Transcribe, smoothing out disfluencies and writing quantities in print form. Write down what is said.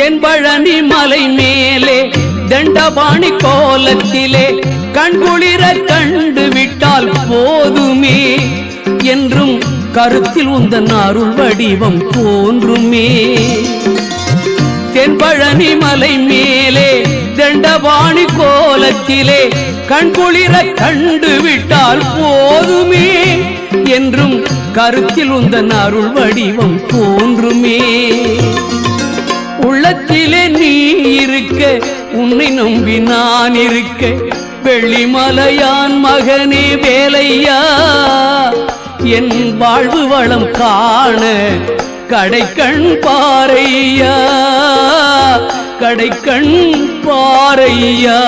தென்பழனி மலை மேலே தண்டபாணி கோலத்திலே கண்குளிர கண்டு விட்டால் போதுமே என்றும் கருத்தில் உந்தன் அருள் வடிவம் தோன்றுமே. தென்பழனி மலை மேலே தண்டபாணி கோலத்திலே கண்குளிர கண்டு விட்டால் போதுமே என்றும் கருத்தில் உந்தன் அருள் வடிவம் தோன்றுமே. உள்ளத்திலே நீ இருக்க உன்னை நம்பி நான் இருக்க வெள்ளிமலையான் மகனே வேலையா என் வாழ்வு வளம் காண கடைக்கண் பாரையா கடைக்கண் பாரையா.